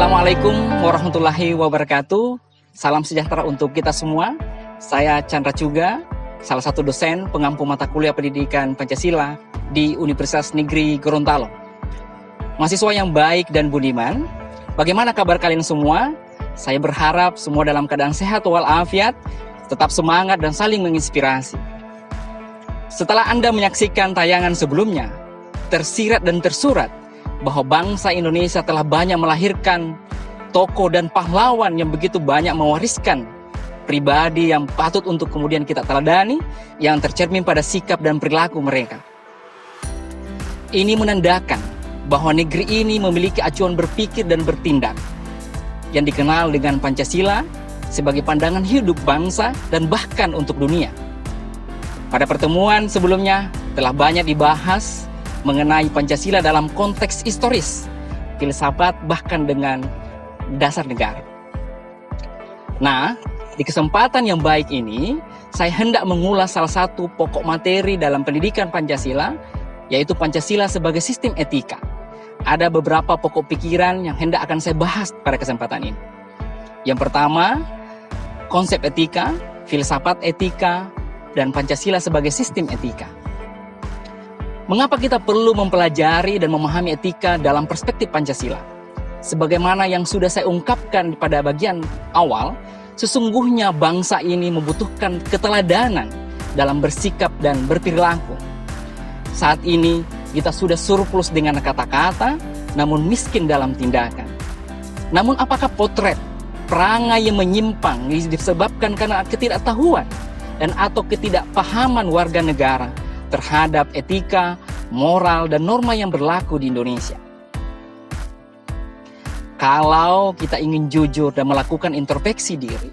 Assalamualaikum warahmatullahi wabarakatuh. Salam sejahtera untuk kita semua. Saya Chandra Chuga, salah satu dosen pengampu mata kuliah pendidikan Pancasila di Universitas Negeri Gorontalo. Mahasiswa yang baik dan budiman, bagaimana kabar kalian semua? Saya berharap semua dalam keadaan sehat walafiat, tetap semangat dan saling menginspirasi. Setelah Anda menyaksikan tayangan sebelumnya, tersirat dan tersurat bahwa bangsa Indonesia telah banyak melahirkan tokoh dan pahlawan yang begitu banyak mewariskan pribadi yang patut untuk kemudian kita teladani, yang tercermin pada sikap dan perilaku mereka. Ini menandakan bahwa negeri ini memiliki acuan berpikir dan bertindak yang dikenal dengan Pancasila sebagai pandangan hidup bangsa dan bahkan untuk dunia. Pada pertemuan sebelumnya telah banyak dibahas mengenai Pancasila dalam konteks historis, filsafat, bahkan dengan dasar negara. Nah, di kesempatan yang baik ini, saya hendak mengulas salah satu pokok materi dalam pendidikan Pancasila, yaitu Pancasila sebagai sistem etika. Ada beberapa pokok pikiran yang hendak akan saya bahas pada kesempatan ini. Yang pertama, konsep etika, filsafat etika, dan Pancasila sebagai sistem etika. Mengapa kita perlu mempelajari dan memahami etika dalam perspektif Pancasila? Sebagaimana yang sudah saya ungkapkan pada bagian awal, sesungguhnya bangsa ini membutuhkan keteladanan dalam bersikap dan berperilaku. Saat ini kita sudah surplus dengan kata-kata, namun miskin dalam tindakan. Namun apakah potret perangai yang menyimpang disebabkan karena ketidaktahuan dan atau ketidakpahaman warga negara terhadap etika, moral, dan norma yang berlaku di Indonesia? Kalau kita ingin jujur dan melakukan introspeksi diri,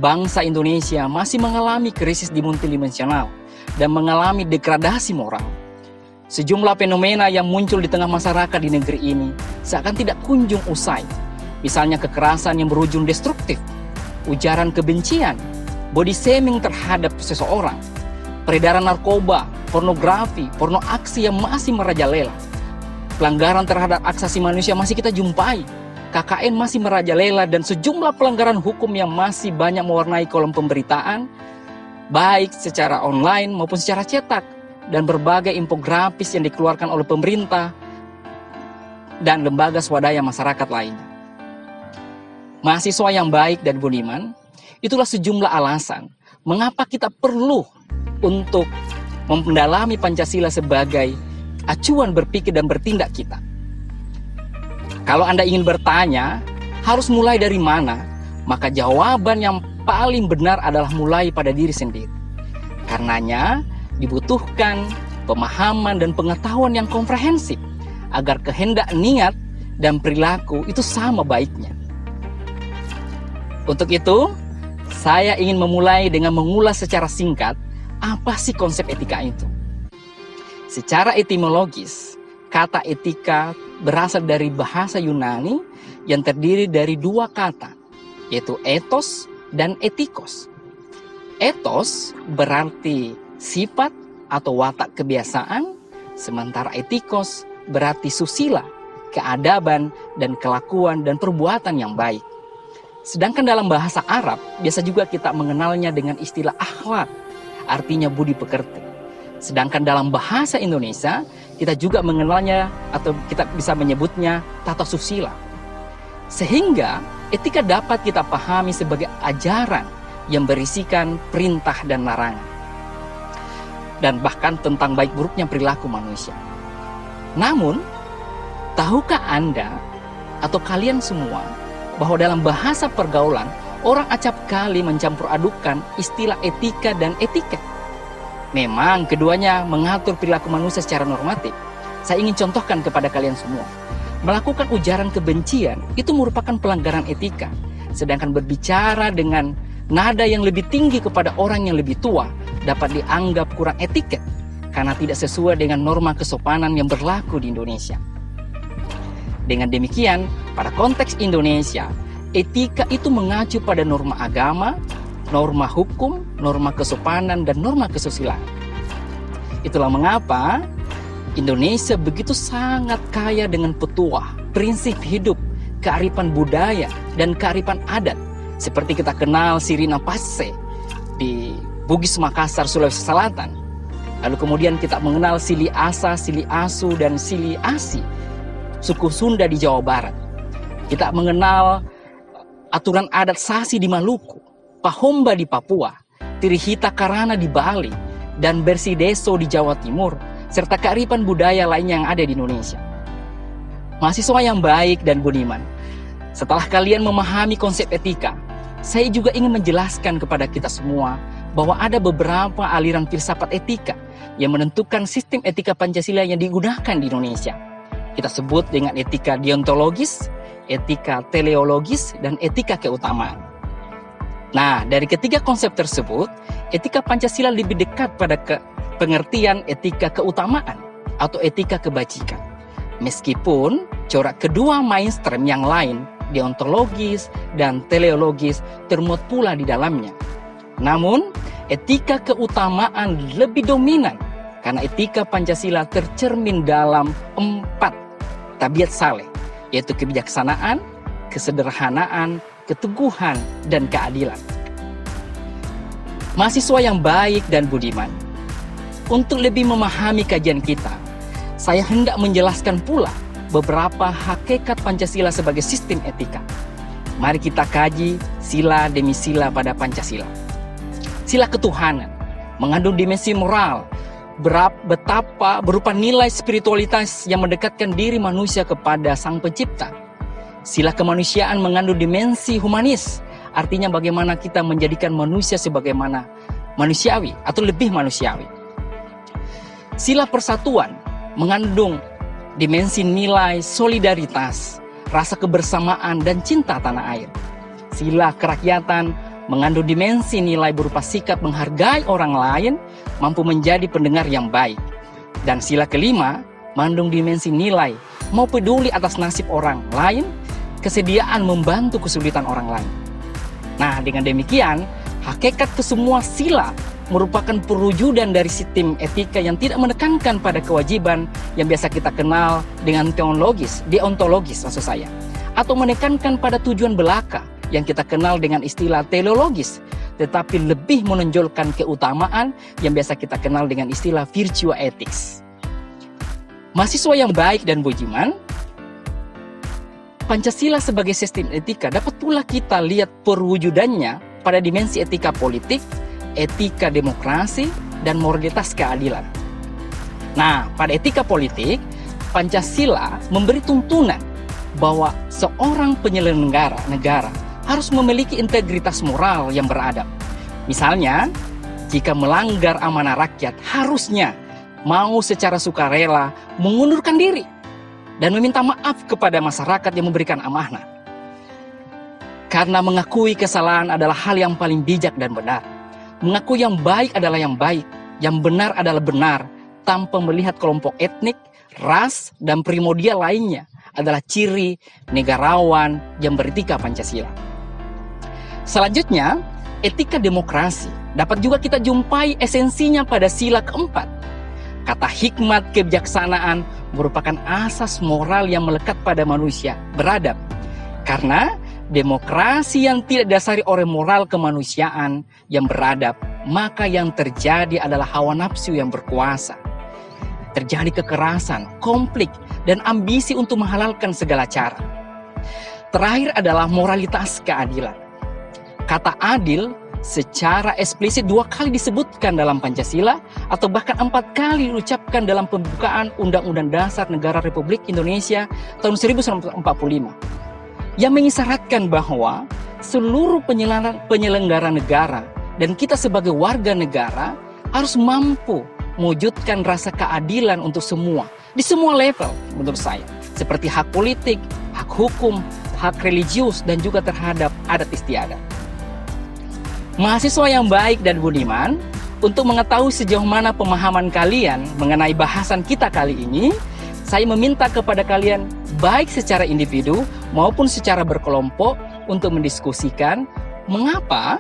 bangsa Indonesia masih mengalami krisis multidimensional dan mengalami degradasi moral. Sejumlah fenomena yang muncul di tengah masyarakat di negeri ini seakan tidak kunjung usai. Misalnya kekerasan yang berujung destruktif, ujaran kebencian, body shaming terhadap seseorang, peredaran narkoba, pornografi, porno aksi yang masih merajalela. Pelanggaran terhadap hak asasi manusia masih kita jumpai. KKN masih merajalela dan sejumlah pelanggaran hukum yang masih banyak mewarnai kolom pemberitaan, baik secara online maupun secara cetak, dan berbagai infografis yang dikeluarkan oleh pemerintah dan lembaga swadaya masyarakat lainnya. Mahasiswa yang baik dan budiman, itulah sejumlah alasan mengapa kita perlu untuk mendalami Pancasila sebagai acuan berpikir dan bertindak kita. Kalau Anda ingin bertanya, harus mulai dari mana? Maka jawaban yang paling benar adalah mulai pada diri sendiri. Karenanya, dibutuhkan pemahaman dan pengetahuan yang komprehensif agar kehendak, niat, dan perilaku itu sama baiknya. Untuk itu, saya ingin memulai dengan mengulas secara singkat apa sih konsep etika itu. Secara etimologis, kata etika berasal dari bahasa Yunani yang terdiri dari dua kata, yaitu ethos dan etikos. Ethos berarti sifat atau watak kebiasaan, sementara etikos berarti susila, keadaban dan kelakuan dan perbuatan yang baik. Sedangkan dalam bahasa Arab, biasa juga kita mengenalnya dengan istilah akhlak, artinya budi pekerti. Sedangkan dalam bahasa Indonesia, kita juga mengenalnya atau kita bisa menyebutnya tata susila. Sehingga etika dapat kita pahami sebagai ajaran yang berisikan perintah dan larangan, dan bahkan tentang baik buruknya perilaku manusia. Namun, tahukah Anda atau kalian semua bahwa dalam bahasa pergaulan, orang acap kali mencampur adukan istilah etika dan etiket? Memang keduanya mengatur perilaku manusia secara normatif. Saya ingin contohkan kepada kalian semua. Melakukan ujaran kebencian itu merupakan pelanggaran etika. Sedangkan berbicara dengan nada yang lebih tinggi kepada orang yang lebih tua dapat dianggap kurang etiket karena tidak sesuai dengan norma kesopanan yang berlaku di Indonesia. Dengan demikian, pada konteks Indonesia, etika itu mengacu pada norma agama, norma hukum, norma kesopanan, dan norma kesusilaan. Itulah mengapa Indonesia begitu sangat kaya dengan petuah, prinsip hidup, kearifan budaya dan kearifan adat. Seperti kita kenal Sirina Passe di Bugis Makassar, Sulawesi Selatan. Lalu kemudian kita mengenal Sili Asa, Sili Asu, dan Sili Asi, suku Sunda di Jawa Barat. Kita mengenal aturan adat Sasi di Maluku, Pahomba di Papua, Tirihita Karana di Bali, dan Bersideso di Jawa Timur, serta kearifan budaya lainnya yang ada di Indonesia. Mahasiswa yang baik dan budiman, setelah kalian memahami konsep etika, saya juga ingin menjelaskan kepada kita semua bahwa ada beberapa aliran filsafat etika yang menentukan sistem etika Pancasila yang digunakan di Indonesia. Kita sebut dengan etika deontologis, etika teleologis, dan etika keutamaan. Nah, dari ketiga konsep tersebut, etika Pancasila lebih dekat pada pengertian etika keutamaan atau etika kebajikan. Meskipun corak kedua mainstream yang lain, deontologis dan teleologis, termuat pula di dalamnya. Namun, etika keutamaan lebih dominan karena etika Pancasila tercermin dalam 4 tabiat saleh, yaitu kebijaksanaan, kesederhanaan, keteguhan, dan keadilan. Mahasiswa yang baik dan budiman, untuk lebih memahami kajian kita, saya hendak menjelaskan pula beberapa hakikat Pancasila sebagai sistem etika. Mari kita kaji sila demi sila pada Pancasila. Sila ketuhanan mengandung dimensi moral, betapa berupa nilai spiritualitas yang mendekatkan diri manusia kepada Sang Pencipta. Sila kemanusiaan mengandung dimensi humanis, artinya bagaimana kita menjadikan manusia sebagaimana manusiawi atau lebih manusiawi. Sila persatuan mengandung dimensi nilai solidaritas, rasa kebersamaan, dan cinta tanah air. Sila kerakyatan mengandung dimensi nilai berupa sikap menghargai orang lain, mampu menjadi pendengar yang baik. Dan sila kelima mengandung dimensi nilai mau peduli atas nasib orang lain, kesediaan membantu kesulitan orang lain. Nah, dengan demikian, hakikat kesemua sila merupakan perwujudan dari sistem etika yang tidak menekankan pada kewajiban yang biasa kita kenal dengan deontologis maksud saya, atau menekankan pada tujuan belaka yang kita kenal dengan istilah teleologis, tetapi lebih menonjolkan keutamaan yang biasa kita kenal dengan istilah virtue ethics. Mahasiswa yang baik dan budiman, Pancasila sebagai sistem etika dapat pula kita lihat perwujudannya pada dimensi etika politik, etika demokrasi, dan moralitas keadilan. Nah, pada etika politik, Pancasila memberi tuntunan bahwa seorang penyelenggara negara harus memiliki integritas moral yang beradab. Misalnya, jika melanggar amanah rakyat, harusnya mau secara sukarela mengundurkan diri dan meminta maaf kepada masyarakat yang memberikan amanah. Karena mengakui kesalahan adalah hal yang paling bijak dan benar. Mengakui yang baik adalah yang baik, yang benar adalah benar, tanpa melihat kelompok etnik, ras, dan primordial lainnya adalah ciri negarawan yang beretika Pancasila. Selanjutnya, etika demokrasi dapat juga kita jumpai esensinya pada sila keempat. Kata hikmat kebijaksanaan merupakan asas moral yang melekat pada manusia beradab. Karena demokrasi yang tidak didasari oleh moral kemanusiaan yang beradab, maka yang terjadi adalah hawa nafsu yang berkuasa. Terjadi kekerasan, konflik, dan ambisi untuk menghalalkan segala cara. Terakhir adalah moralitas keadilan. Kata adil secara eksplisit 2 kali disebutkan dalam Pancasila, atau bahkan 4 kali diucapkan dalam pembukaan Undang-Undang Dasar Negara Republik Indonesia tahun 1945, yang mengisyaratkan bahwa seluruh penyelenggara negara dan kita sebagai warga negara harus mampu mewujudkan rasa keadilan untuk semua, di semua level menurut saya, seperti hak politik, hak hukum, hak religius, dan juga terhadap adat istiadat. Mahasiswa yang baik dan budiman, untuk mengetahui sejauh mana pemahaman kalian mengenai bahasan kita kali ini, saya meminta kepada kalian baik secara individu maupun secara berkelompok untuk mendiskusikan mengapa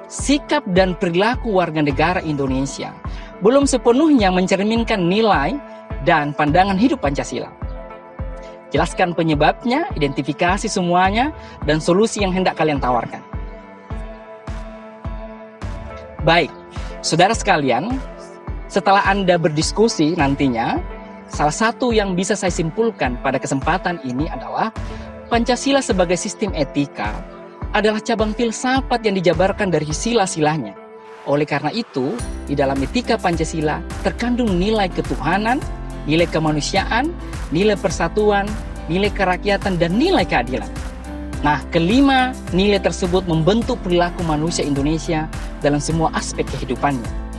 sikap dan perilaku warga negara Indonesia belum sepenuhnya mencerminkan nilai dan pandangan hidup Pancasila. Jelaskan penyebabnya, identifikasi semuanya, dan solusi yang hendak kalian tawarkan. Baik, saudara sekalian, setelah Anda berdiskusi nantinya, salah satu yang bisa saya simpulkan pada kesempatan ini adalah Pancasila sebagai sistem etika adalah cabang filsafat yang dijabarkan dari sila-silanya. Oleh karena itu, di dalam etika Pancasila terkandung nilai ketuhanan, nilai kemanusiaan, nilai persatuan, nilai kerakyatan, dan nilai keadilan. Nah, kelima nilai tersebut membentuk perilaku manusia Indonesia dalam semua aspek kehidupannya.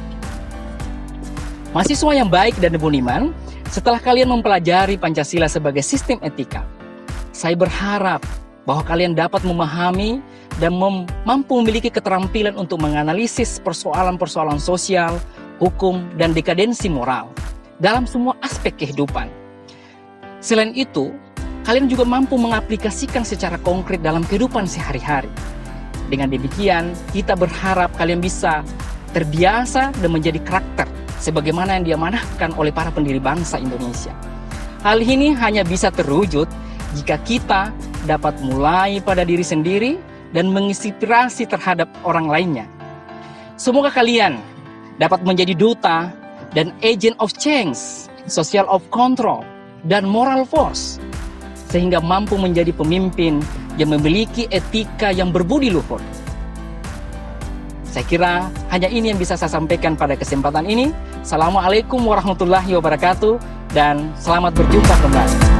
Mahasiswa yang baik dan budiman, setelah kalian mempelajari Pancasila sebagai sistem etika, saya berharap bahwa kalian dapat memahami dan mampu memiliki keterampilan untuk menganalisis persoalan-persoalan sosial, hukum, dan dekadensi moral dalam semua aspek kehidupan. Selain itu, kalian juga mampu mengaplikasikan secara konkret dalam kehidupan sehari-hari. Dengan demikian, kita berharap kalian bisa terbiasa dan menjadi karakter sebagaimana yang diamanahkan oleh para pendiri bangsa Indonesia. Hal ini hanya bisa terwujud jika kita dapat mulai pada diri sendiri dan menginspirasi terhadap orang lainnya. Semoga kalian dapat menjadi duta dan agent of change, social of control, dan moral force, sehingga mampu menjadi pemimpin yang memiliki etika yang berbudi luhur. Saya kira hanya ini yang bisa saya sampaikan pada kesempatan ini. Assalamualaikum warahmatullahi wabarakatuh, dan selamat berjumpa kembali.